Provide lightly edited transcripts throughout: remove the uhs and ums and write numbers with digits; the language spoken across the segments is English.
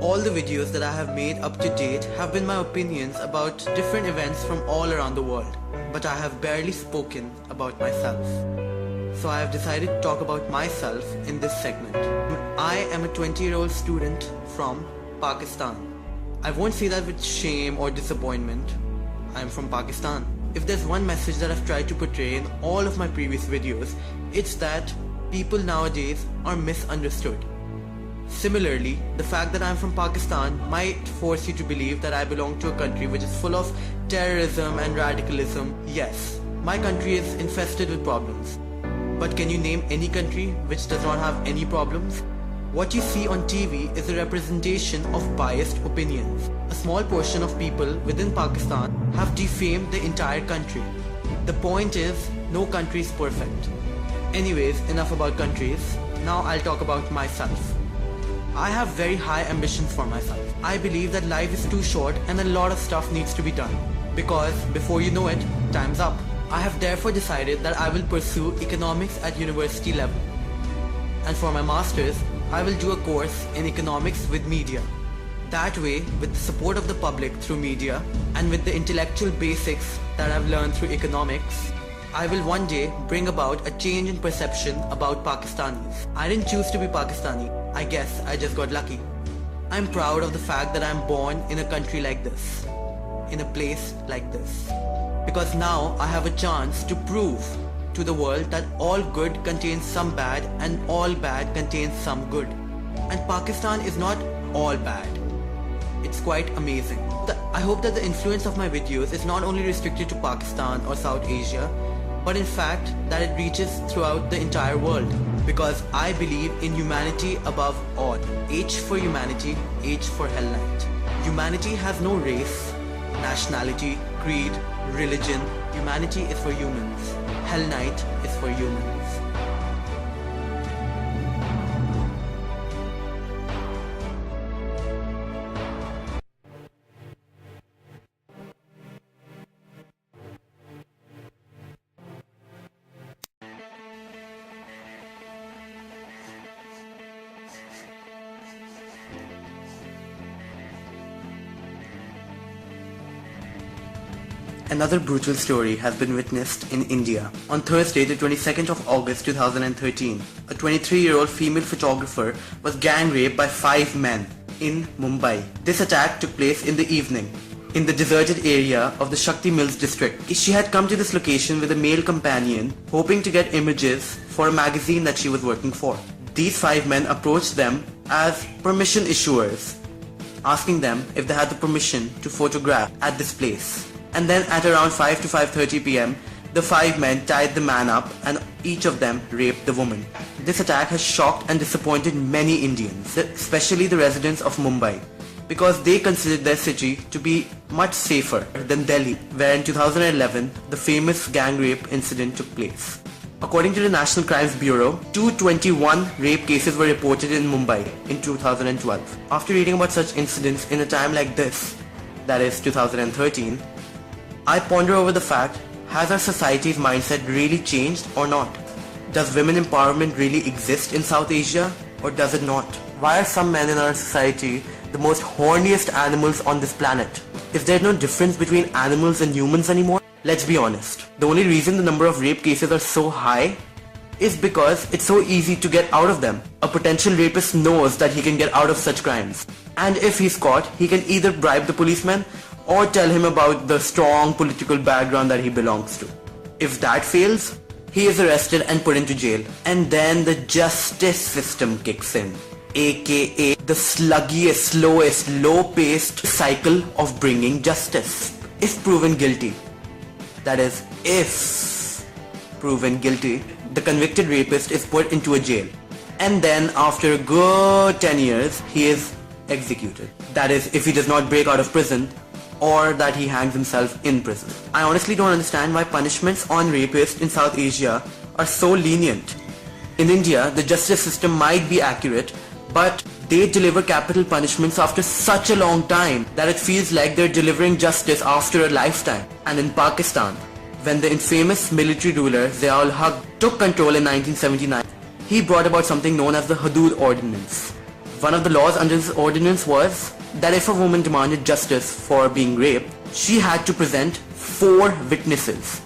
All the videos that I have made up to date have been my opinions about different events from all around the world, but I have barely spoken about myself. So I have decided to talk about myself in this segment. I am a 20-year-old student from Pakistan. I won't say that with shame or disappointment. I am from Pakistan. If there's one message that I've tried to portray in all of my previous videos, it's that people nowadays are misunderstood. Similarly, the fact that I'm from Pakistan might force you to believe that I belong to a country which is full of terrorism and radicalism. Yes, my country is infested with problems. But can you name any country which does not have any problems? What you see on TV is a representation of biased opinions. A small portion of people within Pakistan have defamed the entire country. The point is, no country is perfect. Anyways, enough about countries. Now I'll talk about myself. I have very high ambitions for myself. I believe that life is too short and a lot of stuff needs to be done. Because before you know it, time's up. I have therefore decided that I will pursue economics at university level. And for my masters, I will do a course in economics with media. That way, with the support of the public through media and with the intellectual basics that I've learned through economics, I will one day bring about a change in perception about Pakistanis. I didn't choose to be Pakistani. I guess I just got lucky. I'm proud of the fact that I'm born in a country like this, in a place like this. Because now I have a chance to prove to the world that all good contains some bad and all bad contains some good. And Pakistan is not all bad. It's quite amazing. I hope that the influence of my videos is not only restricted to Pakistan or South Asia, but in fact that it reaches throughout the entire world. Because I believe in humanity above all. H for humanity, H for Helneit. Humanity has no race, nationality, creed, religion. Humanity is for humans. Helneit is for humans. Another brutal story has been witnessed in India. On Thursday, the 22nd of August 2013, a 23-year-old female photographer was gang raped by 5 men in Mumbai. This attack took place in the evening in the deserted area of the Shakti Mills district. She had come to this location with a male companion, hoping to get images for a magazine that she was working for. These 5 men approached them as permission issuers, asking them if they had the permission to photograph at this place. And then at around 5 to 5:30 p.m, the 5 men tied the man up and each of them raped the woman. This attack has shocked and disappointed many Indians, especially the residents of Mumbai, because they considered their city to be much safer than Delhi, where in 2011 the famous gang rape incident took place. According to the National Crimes Bureau, 221 rape cases were reported in Mumbai in 2012. After reading about such incidents in a time like this, that is 2013, I ponder over the fact, has our society's mindset really changed or not? Does women empowerment really exist in South Asia or does it not? Why are some men in our society the most horniest animals on this planet? Is there no difference between animals and humans anymore? Let's be honest. The only reason the number of rape cases are so high is because it's so easy to get out of them. A potential rapist knows that he can get out of such crimes. And if he's caught, he can either bribe the policeman or tell him about the strong political background that he belongs to. If that fails, he is arrested and put into jail. And then the justice system kicks in, aka the sluggiest, slowest, low-paced cycle of bringing justice. If proven guilty, that is, if proven guilty, the convicted rapist is put into a jail. And then after a good 10 years, he is executed. That is, if he does not break out of prison, or that he hangs himself in prison. I honestly don't understand why punishments on rapists in South Asia are so lenient. In India, the justice system might be accurate, but they deliver capital punishments after such a long time that it feels like they're delivering justice after a lifetime. And in Pakistan, when the infamous military ruler Ziaul Haq took control in 1979, he brought about something known as the Hudud Ordinance, One of the laws under this ordinance was that if a woman demanded justice for being raped, she had to present 4 witnesses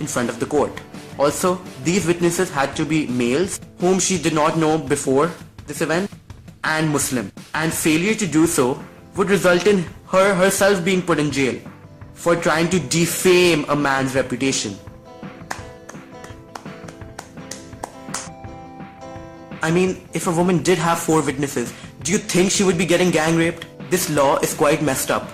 in front of the court. Also, these witnesses had to be males whom she did not know before this event and Muslim. And failure to do so would result in her herself being put in jail for trying to defame a man's reputation. I mean, if a woman did have 4 witnesses, do you think she would be getting gang raped? This law is quite messed up.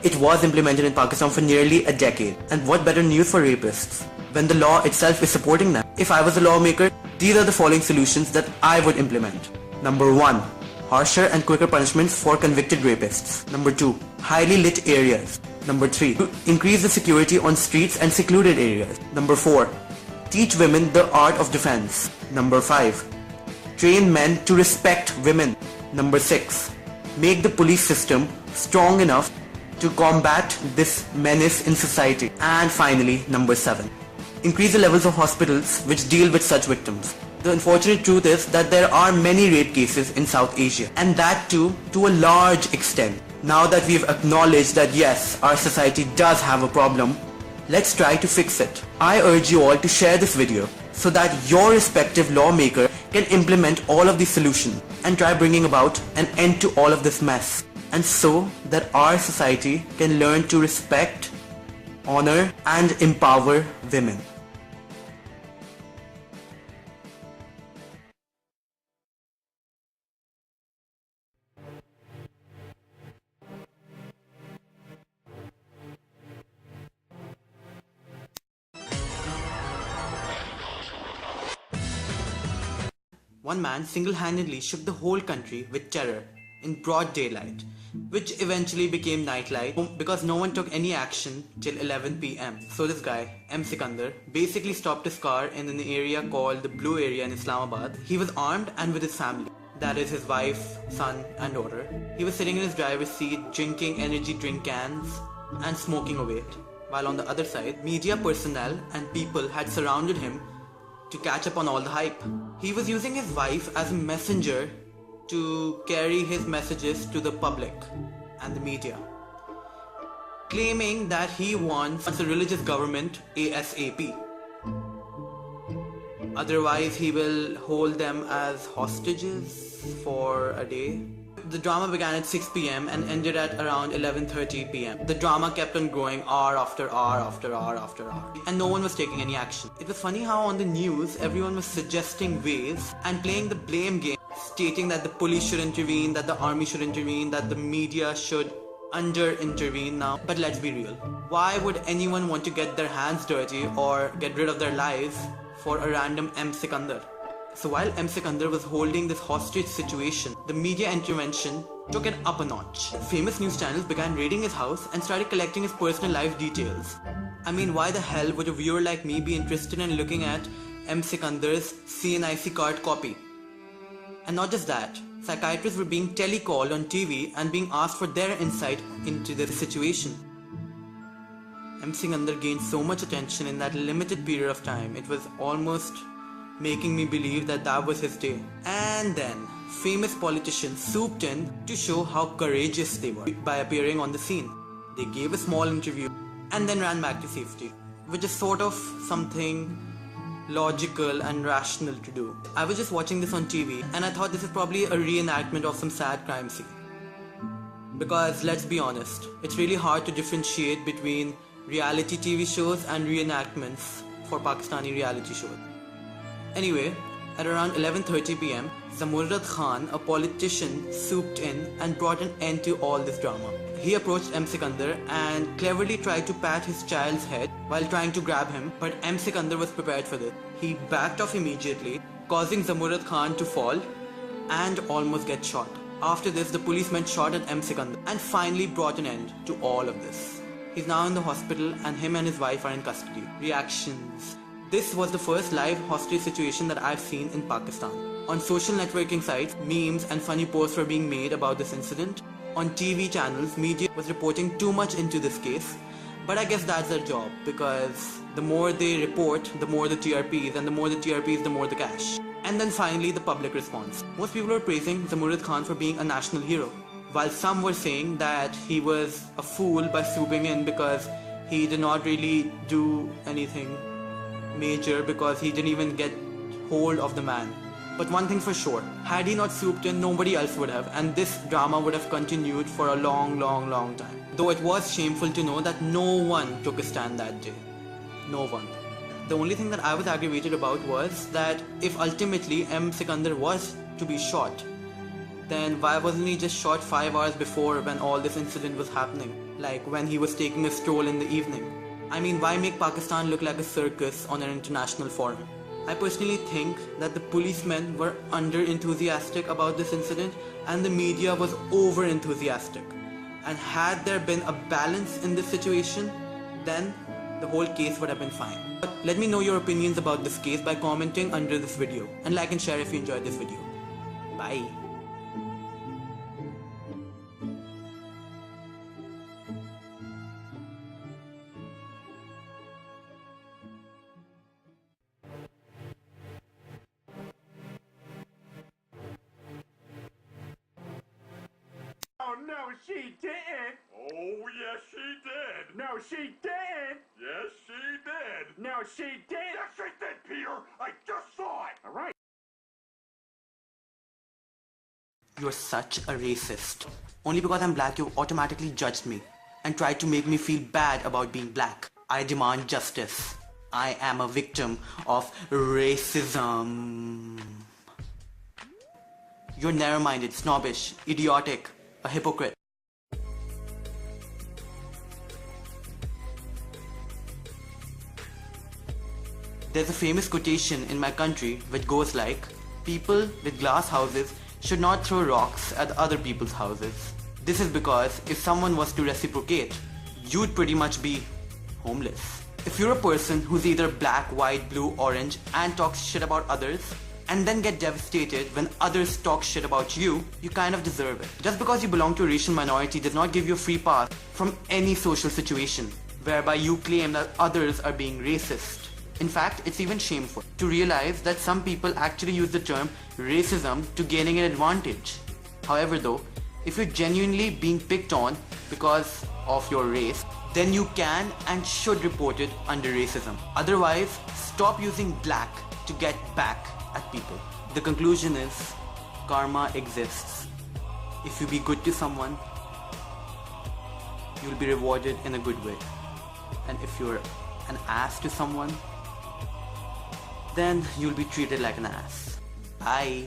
It was implemented in Pakistan for nearly a decade. And what better news for rapists when the law itself is supporting them? If I was a lawmaker, these are the following solutions that I would implement. Number 1. Harsher and quicker punishments for convicted rapists. Number 2. Highly lit areas. Number 3. Increase the security on streets and secluded areas. Number 4. Teach women the art of defense. Number 5. Train men to respect women. Number 6. Make the police system strong enough to combat this menace in society. And finally, number 7. Increase the levels of hospitals which deal with such victims. The unfortunate truth is that there are many rape cases in South Asia, and that too to a large extent. Now that we've acknowledged that yes, our society does have a problem, let's try to fix it. I urge you all to share this video so that your respective lawmaker can implement all of these solutions and try bringing about an end to all of this mess, and so that our society can learn to respect, honor and empower women. One man single-handedly shook the whole country with terror in broad daylight, which eventually became nightlight because no one took any action till 11 p.m. So this guy, M. Sikandar, basically stopped his car in an area called the Blue Area in Islamabad. He was armed and with his family, that is his wife, son and daughter. He was sitting in his driver's seat drinking energy drink cans and smoking away, while on the other side, media personnel and people had surrounded him to catch up on all the hype. He was using his wife as a messenger to carry his messages to the public and the media, claiming that he wants a religious government ASAP. Otherwise, he will hold them as hostages for a day. The drama began at 6 p.m. and ended at around 11:30 p.m. The drama kept on growing hour after hour after hour after hour, and no one was taking any action. It was funny how on the news everyone was suggesting ways and playing the blame game, stating that the police should intervene, that the army should intervene, that the media should under-intervene now. But let's be real. Why would anyone want to get their hands dirty or get rid of their lives for a random M. Sikandar? So while M. Sikandar was holding this hostage situation, the media intervention took it up a notch. Famous news channels began raiding his house and started collecting his personal life details. I mean, why the hell would a viewer like me be interested in looking at M. Sikandar's CNIC card copy? And not just that, psychiatrists were being telecalled on TV and being asked for their insight into the situation. M. Sikandar gained so much attention in that limited period of time, it was almost making me believe that that was his day. And then, famous politicians swooped in to show how courageous they were by appearing on the scene. They gave a small interview and then ran back to safety, which is sort of something logical and rational to do. I was just watching this on TV and I thought this is probably a reenactment of some sad crime scene. Because let's be honest, it's really hard to differentiate between reality TV shows and reenactments for Pakistani reality shows. Anyway, at around 11:30 p.m, Zamurrad Khan, a politician, swooped in and brought an end to all this drama. He approached M. Sikandar and cleverly tried to pat his child's head while trying to grab him, but M. Sikandar was prepared for this. He backed off immediately, causing Zamurrad Khan to fall and almost get shot. After this, the policemen shot at M. Sikandar and finally brought an end to all of this. He's now in the hospital and him and his wife are in custody. Reactions. This was the first live hostage situation that I've seen in Pakistan. On social networking sites, memes and funny posts were being made about this incident. On TV channels, media was reporting too much into this case. But I guess that's their job, because the more they report, the more the TRPs, and the more the TRPs, the more the cash. And then finally, the public response. Most people were praising Zamurud Khan for being a national hero, while some were saying that he was a fool by swooping in because he did not really do anything major, because he didn't even get hold of the man. But one thing for sure, had he not swooped in, nobody else would have, and this drama would have continued for a long time. Though it was shameful to know that no one took a stand that day. No one. The only thing that I was aggravated about was that if ultimately M. Sikandar was to be shot, then why wasn't he just shot 5 hours before when all this incident was happening? Like when he was taking a stroll in the evening. I mean, why make Pakistan look like a circus on an international forum? I personally think that the policemen were under-enthusiastic about this incident and the media was over-enthusiastic. And had there been a balance in this situation, then the whole case would have been fine. But let me know your opinions about this case by commenting under this video, and like and share if you enjoyed this video. Bye. Oh, no, she didn't. Oh, yes, she did. No, she didn't. Yes, she did. No, she didn't. Yes, she did, Peter. I just saw it. All right. You're such a racist. Only because I'm black, you automatically judged me and tried to make me feel bad about being black. I demand justice. I am a victim of racism. You're narrow-minded, snobbish, idiotic, a hypocrite. There's a famous quotation in my country which goes like, people with glass houses should not throw rocks at other people's houses. This is because if someone was to reciprocate, you'd pretty much be homeless. If you're a person who's either black, white, blue, orange and talks shit about others, and then get devastated when others talk shit about you, you kind of deserve it. Just because you belong to a racial minority does not give you a free pass from any social situation whereby you claim that others are being racist. In fact, it's even shameful to realize that some people actually use the term racism to gaining an advantage. However though, if you're genuinely being picked on because of your race, then you can and should report it under racism. Otherwise, stop using black to get back at people. The conclusion is, karma exists. If you be good to someone, you'll be rewarded in a good way. And if you're an ass to someone, then you'll be treated like an ass. Bye.